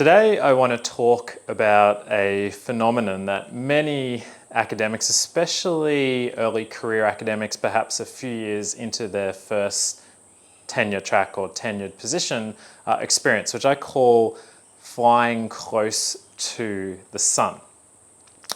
Today I want to talk about a phenomenon that many academics, especially early career academics, perhaps a few years into their first tenure track or tenured position, experience, which I call flying close to the sun.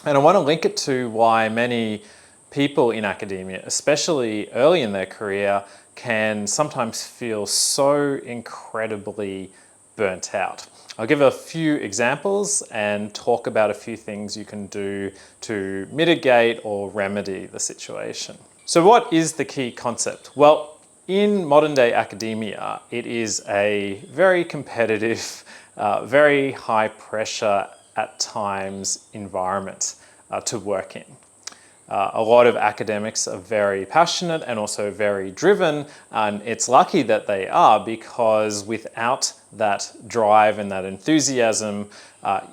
And I want to link it to why many people in academia, especially early in their career, can sometimes feel so incredibly burnt out. I'll give a few examples and talk about a few things you can do to mitigate or remedy the situation. So what is the key concept? Well, in modern day academia, it is a very competitive, very high pressure at times environment to work in. A lot of academics are very passionate and also very driven, and it's lucky that they are, because without that drive and that enthusiasm,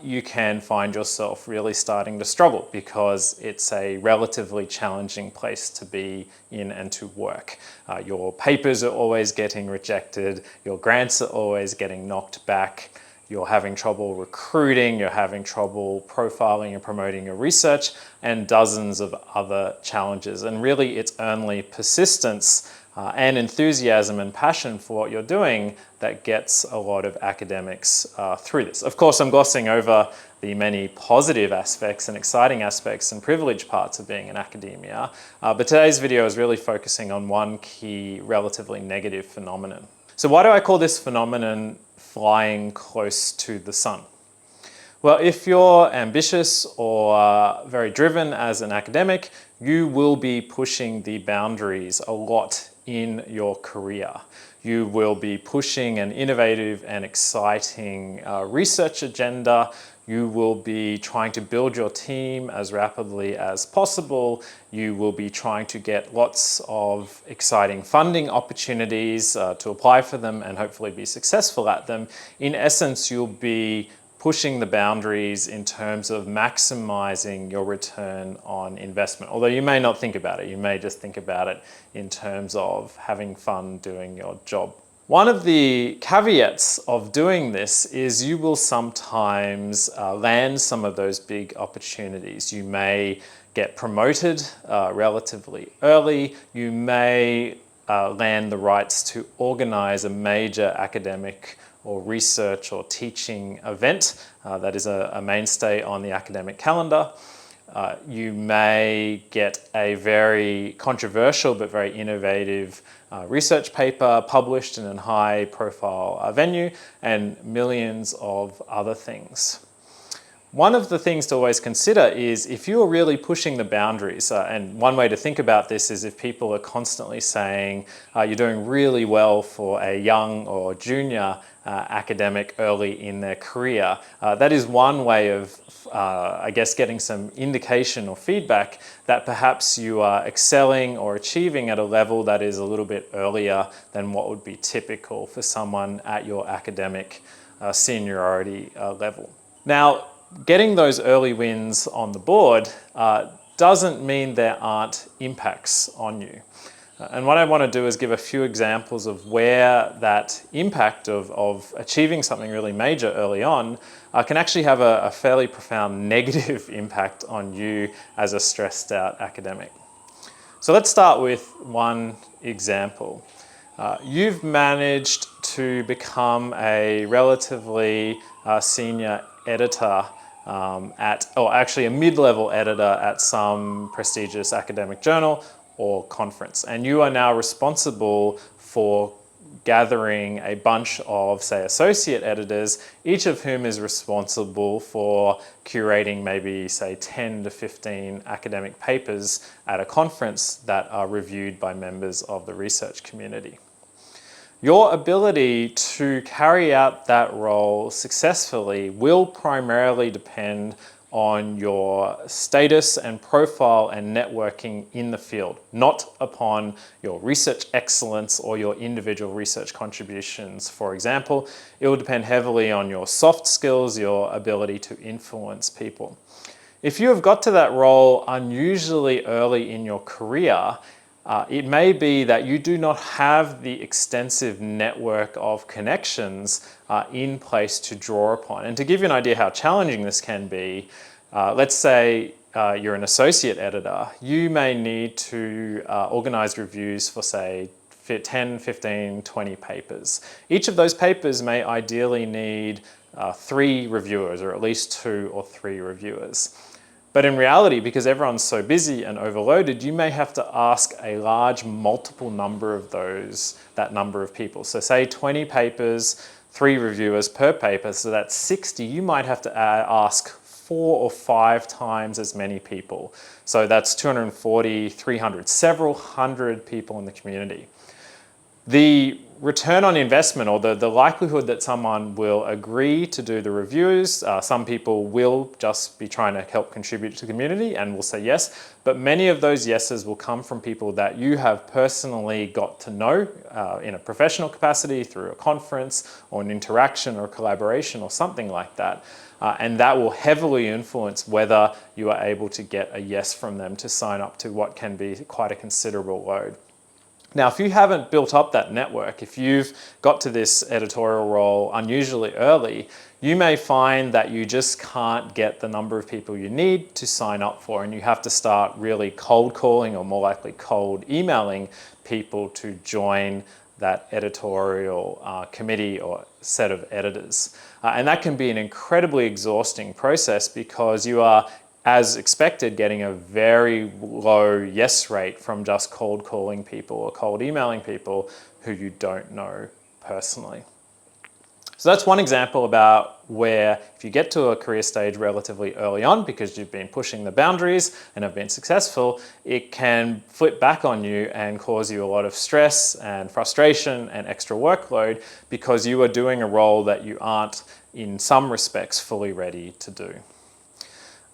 you can find yourself really starting to struggle, because it's a relatively challenging place to be in and to work. Your papers are always getting rejected, your grants are always getting knocked back. You're having trouble recruiting, you're having trouble profiling and promoting your research, and dozens of other challenges. And really, it's only persistence and enthusiasm and passion for what you're doing that gets a lot of academics through this. Of course, I'm glossing over the many positive aspects and exciting aspects and privileged parts of being in academia, but today's video is really focusing on one key, relatively negative phenomenon. So why do I call this phenomenon flying close to the sun? Well, if you're ambitious or very driven as an academic, you will be pushing the boundaries a lot in your career. You will be pushing an innovative and exciting research agenda. You will be trying to build your team as rapidly as possible. You will be trying to get lots of exciting funding opportunities to apply for them and hopefully be successful at them. In essence, you'll be pushing the boundaries in terms of maximizing your return on investment. Although you may not think about it, you may just think about it in terms of having fun doing your job. One of the caveats of doing this is you will sometimes land some of those big opportunities. You may get promoted relatively early. You may land the rights to organize a major academic or research or teaching event that is a mainstay on the academic calendar. You may get a very controversial but very innovative research paper published in a high-profile venue, and millions of other things. One of the things to always consider is if you're really pushing the boundaries, and one way to think about this is if people are constantly saying you're doing really well for a young or junior academic early in their career, that is one way of, I guess, getting some indication or feedback that perhaps you are excelling or achieving at a level that is a little bit earlier than what would be typical for someone at your academic seniority level. Now, getting those early wins on the board doesn't mean there aren't impacts on you. And what I want to do is give a few examples of where that impact of achieving something really major early on can actually have a fairly profound negative impact on you as a stressed out academic. So let's start with one example. You've managed to become a relatively senior editor or actually a mid-level editor at some prestigious academic journal or conference. And you are now responsible for gathering a bunch of, say, associate editors, each of whom is responsible for curating maybe, say, 10 to 15 academic papers at a conference that are reviewed by members of the research community. Your ability to carry out that role successfully will primarily depend on your status and profile and networking in the field, not upon your research excellence or your individual research contributions. For example, it will depend heavily on your soft skills, your ability to influence people. If you have got to that role unusually early in your career, it may be that you do not have the extensive network of connections in place to draw upon. And to give you an idea how challenging this can be, let's say you're an associate editor, you may need to organize reviews for, say, 10, 15, 20 papers. Each of those papers may ideally need 3 reviewers, or at least 2 or 3 reviewers. But in reality, because everyone's so busy and overloaded, you may have to ask a large multiple number of that number of people. So say 20 papers, 3 reviewers per paper, so that's 60. You might have to ask 4 or 5 times as many people. So that's 240, 300, several hundred people in the community. The return on investment, or the likelihood that someone will agree to do the reviews, some people will just be trying to help contribute to the community and will say yes, but many of those yeses will come from people that you have personally got to know in a professional capacity through a conference or an interaction or collaboration or something like that. And that will heavily influence whether you are able to get a yes from them to sign up to what can be quite a considerable load. Now, if you haven't built up that network, if you've got to this editorial role unusually early, you may find that you just can't get the number of people you need to sign up for, and you have to start really cold calling, or more likely cold emailing people to join that editorial committee or set of editors. And that can be an incredibly exhausting process, because you are, as expected, getting a very low yes rate from just cold calling people or cold emailing people who you don't know personally. So that's one example about where, if you get to a career stage relatively early on because you've been pushing the boundaries and have been successful, it can flip back on you and cause you a lot of stress and frustration and extra workload, because you are doing a role that you aren't, in some respects, fully ready to do.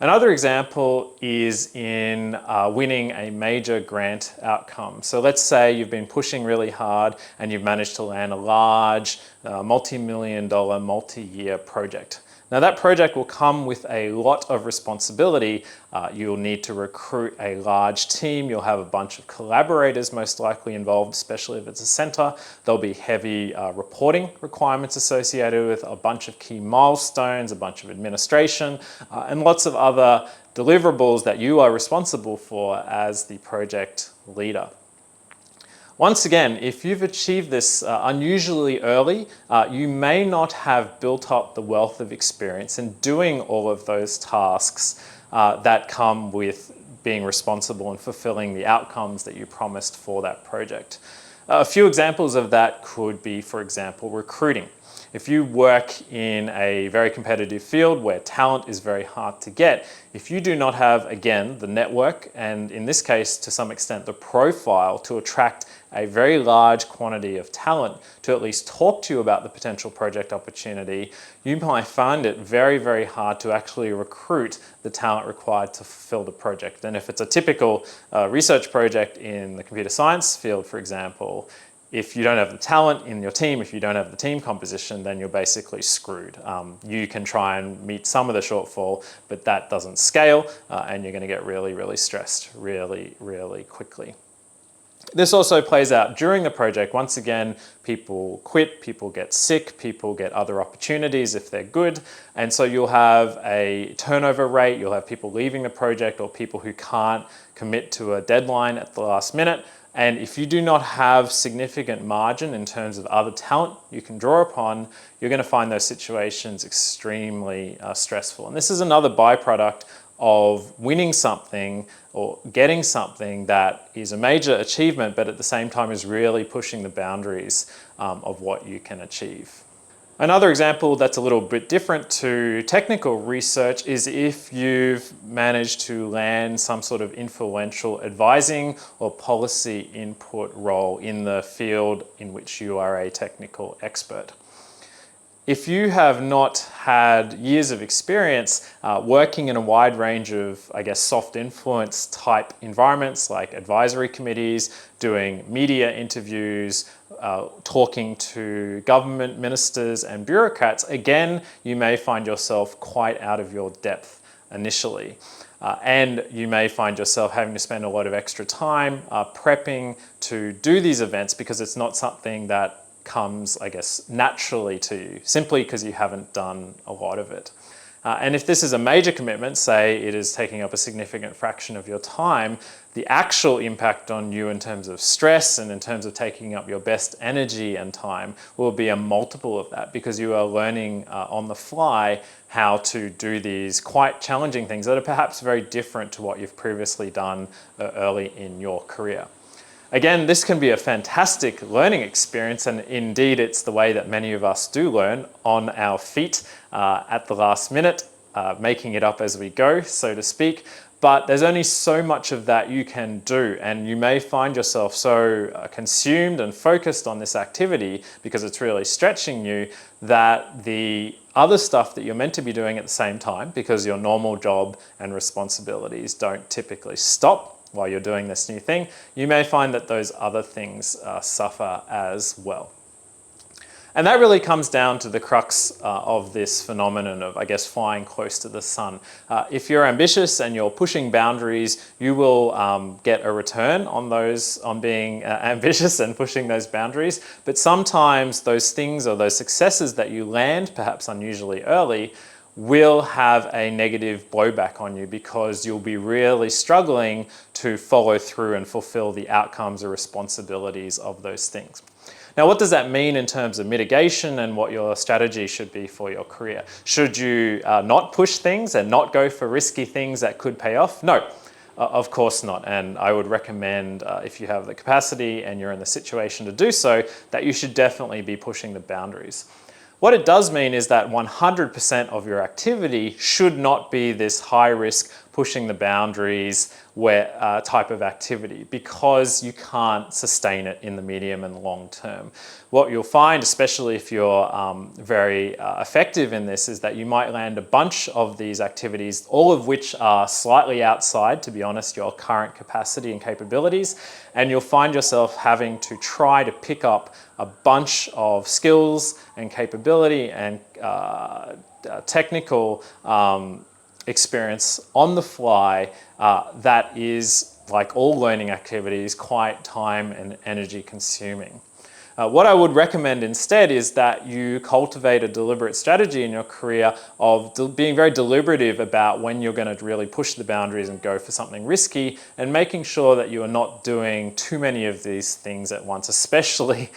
Another example is in winning a major grant outcome. So let's say you've been pushing really hard and you've managed to land a large multi-million-dollar, multi-year project. Now that project will come with a lot of responsibility. You'll need to recruit a large team. You'll have a bunch of collaborators most likely involved, especially if it's a center. There'll be heavy reporting requirements associated with a bunch of key milestones, a bunch of administration, and lots of other deliverables that you are responsible for as the project leader. Once again, if you've achieved this unusually early, you may not have built up the wealth of experience in doing all of those tasks that come with being responsible and fulfilling the outcomes that you promised for that project. A few examples of that could be, for example, recruiting. If you work in a very competitive field where talent is very hard to get, if you do not have, again, the network, and in this case, to some extent, the profile to attract a very large quantity of talent to at least talk to you about the potential project opportunity, you might find it very, very hard to actually recruit the talent required to fulfill the project. And if it's a typical research project in the computer science field, for example, if you don't have the talent in your team, if you don't have the team composition, then you're basically screwed. You can try and meet some of the shortfall, but that doesn't scale, and you're going to get really, really stressed really, really quickly. This also plays out during the project. Once again, people quit, people get sick, people get other opportunities if they're good, and so you'll have a turnover rate, you'll have people leaving the project or people who can't commit to a deadline at the last minute. And if you do not have significant margin in terms of other talent you can draw upon, you're going to find those situations extremely stressful. And this is another byproduct of winning something or getting something that is a major achievement, but at the same time is really pushing the boundaries of what you can achieve. Another example that's a little bit different to technical research is if you've managed to land some sort of influential advising or policy input role in the field in which you are a technical expert. If you have not had years of experience working in a wide range of, I guess, soft influence type environments like advisory committees, doing media interviews, talking to government ministers and bureaucrats, again, you may find yourself quite out of your depth initially. And you may find yourself having to spend a lot of extra time prepping to do these events because it's not something that comes, I guess, naturally to you, simply because you haven't done a lot of it. And if this is a major commitment, say it is taking up a significant fraction of your time, the actual impact on you in terms of stress and in terms of taking up your best energy and time will be a multiple of that, because you are learning on the fly how to do these quite challenging things that are perhaps very different to what you've previously done early in your career. Again, this can be a fantastic learning experience, and indeed it's the way that many of us do learn, on our feet at the last minute, making it up as we go, so to speak. But there's only so much of that you can do, and you may find yourself so consumed and focused on this activity because it's really stretching you, that the other stuff that you're meant to be doing at the same time, because your normal job and responsibilities don't typically stop while you're doing this new thing, you may find that those other things suffer as well. And that really comes down to the crux of this phenomenon of, I guess, flying close to the sun. If you're ambitious and you're pushing boundaries, you will get a return on being ambitious and pushing those boundaries. But sometimes those things or those successes that you land, perhaps unusually early, will have a negative blowback on you, because you'll be really struggling to follow through and fulfill the outcomes or responsibilities of those things. Now, what does that mean in terms of mitigation and what your strategy should be for your career? Should you not push things and not go for risky things that could pay off? No, of course not. And I would recommend, if you have the capacity and you're in the situation to do so, that you should definitely be pushing the boundaries. What it does mean is that 100% of your activity should not be this high risk, pushing the boundaries type of activity, because you can't sustain it in the medium and long term. What you'll find, especially if you're very effective in this, is that you might land a bunch of these activities, all of which are slightly outside, to be honest, your current capacity and capabilities, and you'll find yourself having to try to pick up a bunch of skills and capability and technical experience on the fly that is, like all learning activities, quite time and energy consuming. What I would recommend instead is that you cultivate a deliberate strategy in your career of being very deliberative about when you're going to really push the boundaries and go for something risky, and making sure that you are not doing too many of these things at once, especially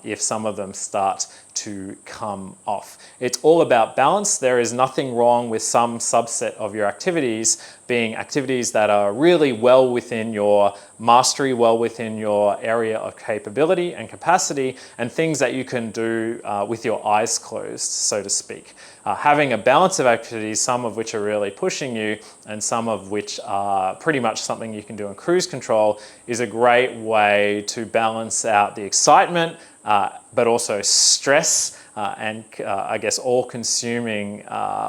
if some of them start to come off. It's all about balance. There is nothing wrong with some subset of your activities being activities that are really well within your mastery, well within your area of capability and capacity, and things that you can do with your eyes closed, so to speak. Having a balance of activities, some of which are really pushing you and some of which are pretty much something you can do in cruise control, is a great way to balance out the excitement, but also stress and I guess all-consuming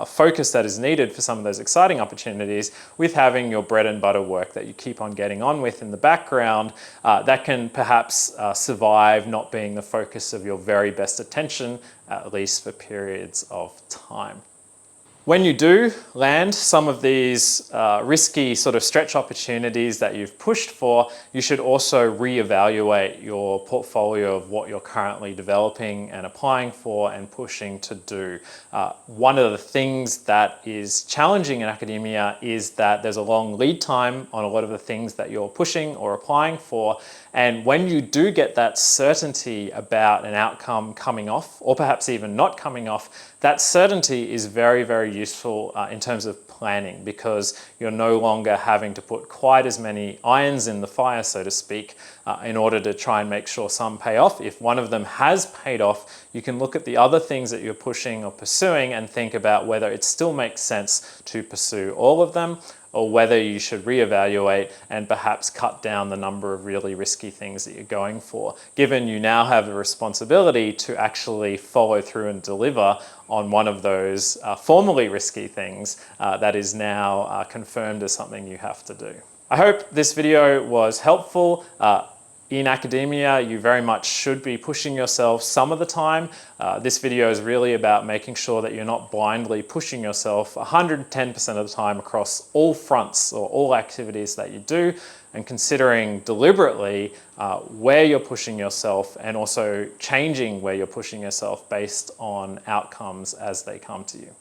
focus that is needed for some of those exciting opportunities, with having your bread and butter work that you keep on getting on with in the background that can perhaps survive not being the focus of your very best attention, at least for periods of time. When you do land some of these risky sort of stretch opportunities that you've pushed for, you should also reevaluate your portfolio of what you're currently developing and applying for and pushing to do. One of the things that is challenging in academia is that there's a long lead time on a lot of the things that you're pushing or applying for. And when you do get that certainty about an outcome coming off, or perhaps even not coming off, that certainty is very, very useful in terms of planning, because you're no longer having to put quite as many irons in the fire, so to speak, in order to try and make sure some pay off. If one of them has paid off, you can look at the other things that you're pushing or pursuing and think about whether it still makes sense to pursue all of them, or whether you should reevaluate and perhaps cut down the number of really risky things that you're going for, given you now have the responsibility to actually follow through and deliver on one of those formerly risky things that is now confirmed as something you have to do. I hope this video was helpful. In academia, you very much should be pushing yourself some of the time. This video is really about making sure that you're not blindly pushing yourself 110% of the time across all fronts or all activities that you do, and considering deliberately where you're pushing yourself and also changing where you're pushing yourself based on outcomes as they come to you.